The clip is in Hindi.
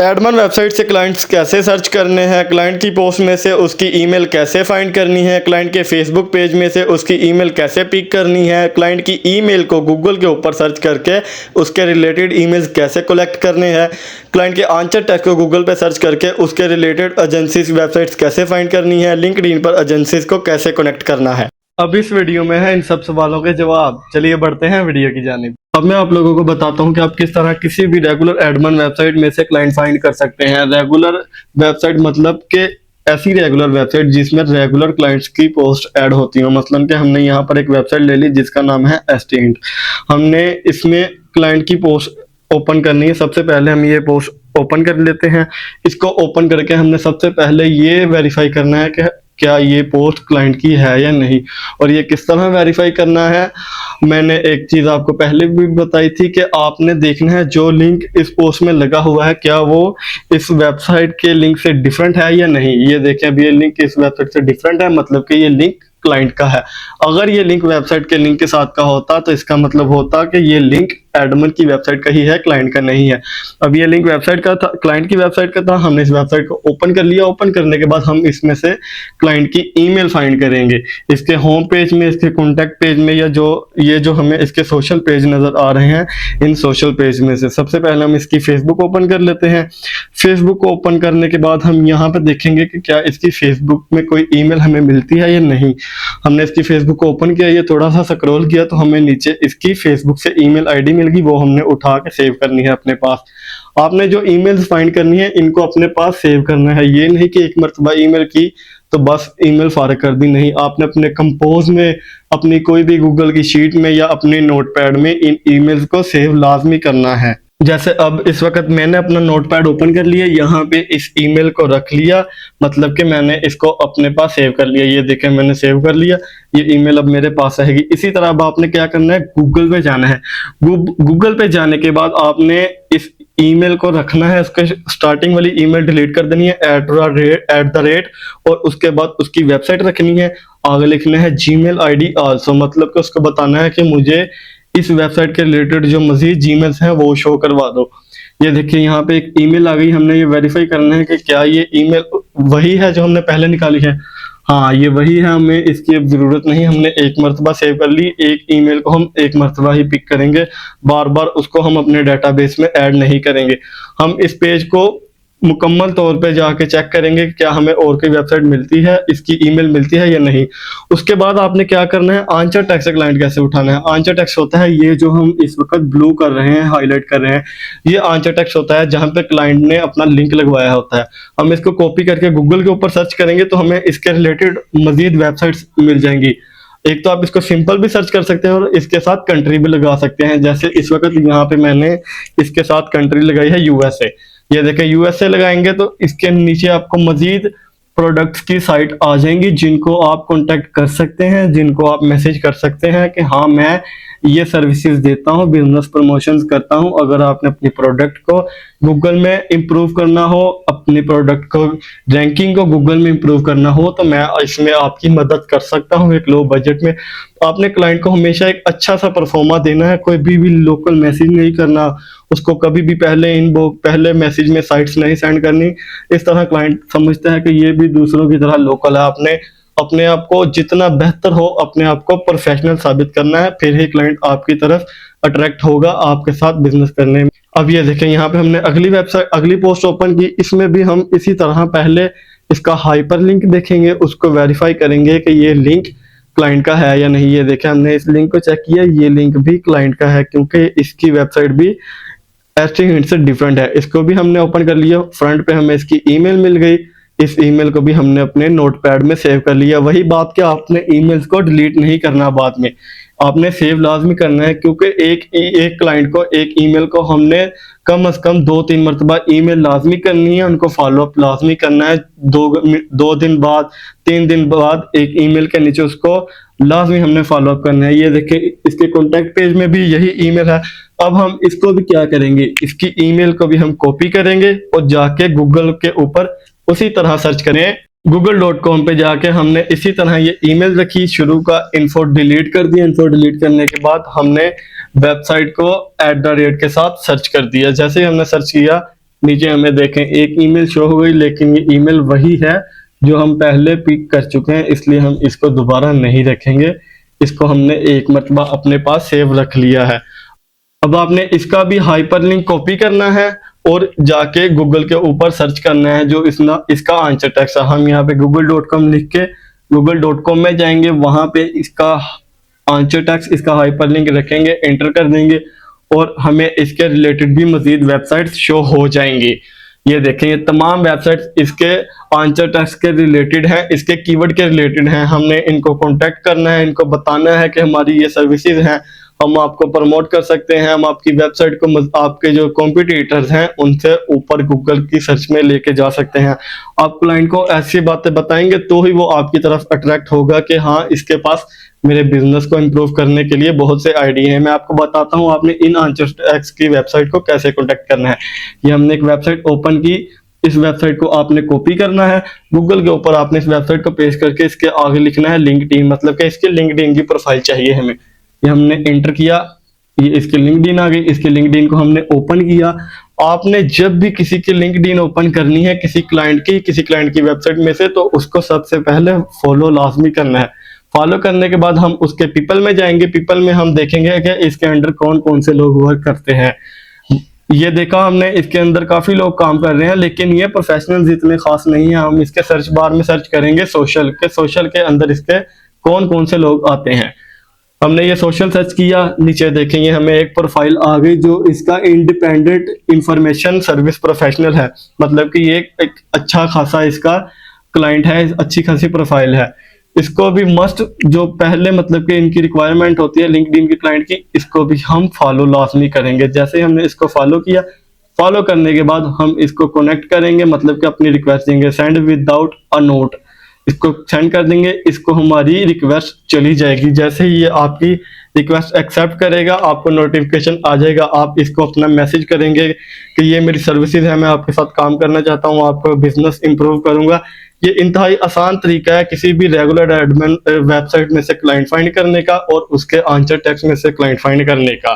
एडमन वेबसाइट से क्लाइंट्स कैसे सर्च करने हैं, क्लाइंट की पोस्ट में से उसकी ईमेल कैसे फाइंड करनी है, क्लाइंट के फेसबुक पेज में से उसकी ईमेल कैसे पिक करनी है, क्लाइंट की ईमेल को गूगल के ऊपर सर्च करके उसके रिलेटेड ईमेल्स कैसे कलेक्ट करने हैं, क्लाइंट के आंसर टेक्स्ट को गूगल पे सर्च करके उसके रिलेटेड एजेंसीज वेबसाइट्स कैसे फाइंड करनी है, लिंक्डइन पर एजेंसीज को कैसे कनेक्ट करना है। अब इस वीडियो में है इन सब सवालों के जवाब। चलिए बढ़ते हैं वीडियो की जानिब। अब मैं आप लोगों को बताता हूं कि आप किस तरह किसी भी रेगुलर एडमन वेबसाइट में से क्लाइंट फाइंड कर सकते हैं। रेगुलर वेबसाइट मतलब कि ऐसी रेगुलर वेबसाइट जिसमें रेगुलर क्लाइंट्स की पोस्ट ऐड होती हो। मसलन कि हमने यहाँ पर एक वेबसाइट ले ली जिसका नाम है एस्टेंट। हमने इसमें क्लाइंट की पोस्ट ओपन करनी है। सबसे पहले हम ये पोस्ट ओपन कर लेते हैं। इसको ओपन करके हमने सबसे पहले ये वेरीफाई करना है कि क्या ये पोस्ट क्लाइंट की है या नहीं। और ये किस तरह वेरीफाई करना है, मैंने एक चीज आपको पहले भी बताई थी कि आपने देखना है जो लिंक इस पोस्ट में लगा हुआ है क्या वो इस वेबसाइट के लिंक से डिफरेंट है या नहीं। ये देखें, अभी ये लिंक इस वेबसाइट से डिफरेंट है, मतलब कि ये लिंक क्लाइंट का है। अगर ये लिंक वेबसाइट के लिंक के साथ का होता तो इसका मतलब होता कि ये लिंक एडमन की वेबसाइट का ही है, क्लाइंट का नहीं है। अब ये लिंक वेबसाइट का था, क्लाइंट की वेबसाइट का था। हमने इस वेबसाइट को ओपन कर लिया। ओपन करने के बाद हम इसमें से क्लाइंट की ईमेल फाइंड करेंगे। इसके होम पेज में, इसके कॉन्टैक्ट पेज में, या जो हमें इसके सोशल पेज नजर आ रहे हैं, इन सोशल पेज में से सबसे पहले हम इसकी फेसबुक ओपन कर लेते हैं। फेसबुक को ओपन करने के बाद हम यहाँ पे देखेंगे कि क्या इसकी फेसबुक में कोई ईमेल हमें मिलती है या नहीं। हमने इसकी फेसबुक को ओपन किया, ये थोड़ा सा स्क्रॉल किया तो हमें नीचे इसकी फेसबुक से ईमेल आईडी मिल गई। वो हमने उठा के सेव करनी है अपने पास। आपने जो ईमेल्स फाइंड करनी है इनको अपने पास सेव करना है। ये नहीं कि एक मरतबा ईमेल की तो बस ईमेल फारग कर दी, नहीं। आपने अपने कंपोज में, अपनी कोई भी गूगल की शीट में या अपने नोटपैड में इन ईमेल्स को सेव लाजमी करना है। जैसे अब इस वक्त मैंने अपना नोटपैड ओपन कर लिया, यहाँ पे इस ईमेल को रख लिया, मतलब कि मैंने इसको अपने पास सेव कर लिया। ये देखें, मैंने सेव कर लिया, ये ईमेल अब मेरे पास रहेगी। इसी तरह अब आपने क्या करना है, गूगल पे जाना है। गूगल पे जाने के बाद आपने इस ईमेल को रखना है, उसके स्टार्टिंग वाली ईमेल डिलीट कर देनी है @, और उसके बाद उसकी वेबसाइट रखनी है। आगे लिखना है जीमेल आईडी आल्सो, मतलब कि उसको बताना है कि मुझे इस वेबसाइट के रिलेटेड जो मजीद जीमेल्स हैं वो शो करवा दो। ये देखिए, यहाँ पे एक ईमेल आ गई। हमने ये वेरीफाई करना है कि क्या ये ईमेल वही है जो हमने पहले निकाली है। हाँ, ये वही है, हमें इसकी अब जरूरत नहीं। हमने एक मरतबा सेव कर ली। एक ईमेल को हम एक मरतबा ही पिक करेंगे, बार बार उसको हम अपने डेटाबेस में ऐड नहीं करेंगे। हम इस पेज को मुकम्मल तौर पे जाके चेक करेंगे कि क्या हमें और कोई वेबसाइट मिलती है, इसकी ईमेल मिलती है या नहीं। उसके बाद आपने क्या करना है, आंसर टेक्स्ट से क्लाइंट कैसे उठाना है। आंसर टेक्स्ट होता है ये जो हम इस वक्त ब्लू कर रहे हैं, हाईलाइट कर रहे हैं, ये आंसर टेक्स्ट होता है जहां पे क्लाइंट ने अपना लिंक लगवाया होता है। हम इसको कॉपी करके गूगल के ऊपर सर्च करेंगे तो हमें इसके रिलेटेड मजीद वेबसाइट्स मिल जाएंगी। एक तो आप इसको सिंपल भी सर्च कर सकते हैं और इसके साथ कंट्री भी लगा सकते हैं। जैसे इस वक्त यहाँ पे मैंने इसके साथ कंट्री लगाई है यूएसए। ये देखें, यूएसए लगाएंगे तो इसके नीचे आपको मजीद प्रोडक्ट्स की साइट आ जाएंगी जिनको आप कांटेक्ट कर सकते हैं, जिनको आप मैसेज कर सकते हैं कि हाँ मैं ये सर्विसेज देता हूँ, बिजनेस प्रमोशंस करता हूँ। अगर आपने अपनी प्रोडक्ट को गूगल में इंप्रूव करना हो, अपनी प्रोडक्ट को रैंकिंग को गूगल में इंप्रूव करना हो, तो मैं इसमें आपकी मदद कर सकता हूँ एक लो बजट में। आपने क्लाइंट को हमेशा एक अच्छा सा परफॉर्मा देना है, कोई भी लोकल मैसेज नहीं करना, उसको कभी भी पहले मैसेज में साइट्स नहीं सेंड करनी। इस तरह क्लाइंट समझता है कि ये भी दूसरों की तरह लोकल है। आपने अपने आप को जितना बेहतर हो, अपने आप को प्रोफेशनल साबित करना है, फिर ही क्लाइंट आपकी तरफ अट्रैक्ट होगा आपके साथ बिजनेस करने में। अब ये देखें, यहाँ पे हमने अगली पोस्ट ओपन की। इसमें भी हम इसी तरह पहले इसका हाइपर लिंक देखेंगे, उसको वेरीफाई करेंगे कि ये लिंक क्लाइंट का है या नहीं। ये देखें, हमने इस लिंक को चेक किया, ये लिंक भी क्लाइंट का है क्योंकि इसकी वेबसाइट भी एस्टेंट से डिफरेंट है। इसको भी हमने ओपन कर लिया। फ्रंट पे हमें इसकी ईमेल मिल गई। इस ईमेल को भी हमने अपने नोटपैड में सेव कर लिया। वही बात कि आपने ईमेल्स को डिलीट नहीं करना, बाद में आपने सेव लाजमी करना है, क्योंकि एक क्लाइंट को एक ईमेल को हमने कम से कम 2-3 मरतबा ईमेल लाजमी करनी है, उनको फॉलोअप लाजमी करना है। 2 दिन बाद, 3 दिन बाद एक ईमेल के नीचे उसको लाजमी हमने फॉलोअप करना है। ये देखिए, इसके कॉन्टैक्ट पेज में भी यही ईमेल है। अब हम इसको भी क्या करेंगे, इसकी ईमेल को भी हम कॉपी करेंगे और जाके गूगल के ऊपर उसी तरह सर्च करें। google.com पे जाके हमने इसी तरह ये ईमेल रखी, शुरू का इन्फो डिलीट कर दिया। इन्फो डिलीट करने के बाद हमने वेबसाइट को @ के साथ सर्च कर दिया। जैसे ही हमने सर्च किया, नीचे हमें देखें एक ईमेल शो हो गई, लेकिन ये ईमेल वही है जो हम पहले पिक कर चुके हैं, इसलिए हम इसको दोबारा नहीं रखेंगे। इसको हमने एक मरतबा अपने पास सेव रख लिया है। अब आपने इसका भी हाइपरलिंक कॉपी करना है और जाके गूगल के ऊपर सर्च करना है जो इसका आंसर टेक्स्ट है। हम यहाँ पे google.com लिख के google.com में जाएंगे, वहां पे इसका आंसर टेक्स्ट, इसका हाइपरलिंक रखेंगे, एंटर कर देंगे और हमें इसके रिलेटेड भी मजीद वेबसाइट्स शो हो जाएंगी। ये देखें, ये तमाम वेबसाइट्स इसके आंसर टेक्स्ट के रिलेटेड हैं, इसके कीवर्ड के रिलेटेड हैं। हमने इनको कांटेक्ट करना है, इनको बताना है कि हमारी ये सर्विसेज हैं, हम आपको प्रमोट कर सकते हैं, हम आपकी वेबसाइट को आपके जो कॉम्पिटिटर्स हैं उनसे ऊपर गूगल की सर्च में लेके जा सकते हैं। आप क्लाइंट को ऐसी बातें बताएंगे तो ही वो आपकी तरफ अट्रैक्ट होगा कि हाँ, इसके पास मेरे बिजनेस को इम्प्रूव करने के लिए बहुत से आइडिया हैं। मैं आपको बताता हूँ आपने इन आंसर टेक्स्ट की वेबसाइट को कैसे कॉन्टेक्ट करना है। ये हमने एक वेबसाइट ओपन की, इस वेबसाइट को आपने कॉपी करना है, गूगल के ऊपर आपने इस वेबसाइट को पेस्ट करके इसके आगे लिखना है लिंक्डइन, मतलब कि इसके लिंक्डइन की प्रोफाइल चाहिए हमें। ये हमने एंटर किया, ये इसके लिंक्डइन आ गई, इसके लिंक्डइन को हमने ओपन किया। आपने जब भी किसी की लिंक्डइन ओपन करनी है किसी क्लाइंट की वेबसाइट में से, तो उसको सबसे पहले फॉलो लाजमी करना है। फॉलो करने के बाद हम उसके पीपल में जाएंगे, पीपल में हम देखेंगे कि इसके अंडर कौन कौन से लोग वर्क करते हैं। ये देखा हमने, इसके अंदर काफी लोग काम कर रहे हैं, लेकिन ये प्रोफेशनल्स इतने खास नहीं है। हम इसके सर्च बार में सर्च करेंगे सोशल के अंदर इसके कौन कौन से लोग आते हैं। हमने ये सोशल सर्च किया, नीचे देखेंगे हमें एक प्रोफाइल आ गई जो इसका इंडिपेंडेंट इंफॉर्मेशन सर्विस प्रोफेशनल है, मतलब कि ये एक अच्छा खासा इसका क्लाइंट है, अच्छी खासी प्रोफाइल है। इसको भी मस्ट, जो पहले मतलब कि इनकी रिक्वायरमेंट होती है लिंक्डइन के क्लाइंट की, इसको भी हम फॉलो लाजमी करेंगे। जैसे ही हमने इसको फॉलो किया, फॉलो करने के बाद हम इसको कनेक्ट करेंगे, मतलब कि अपनी रिक्वेस्ट देंगे, सेंड विदाउट अ नोट, इसको सेंड कर देंगे, इसको हमारी रिक्वेस्ट चली जाएगी। जैसे ही ये आपकी रिक्वेस्ट एक्सेप्ट करेगा आपको नोटिफिकेशन आ जाएगा, आप इसको अपना मैसेज करेंगे कि ये मेरी सर्विसेज है, मैं आपके साथ काम करना चाहता हूँ, आपका बिजनेस इंप्रूव करूंगा। ये इंतहाई आसान तरीका है किसी भी रेगुलर एडमिन वेबसाइट में से क्लाइंट फाइंड करने का और उसके आंसर टेक्स्ट में से क्लाइंट फाइंड करने का।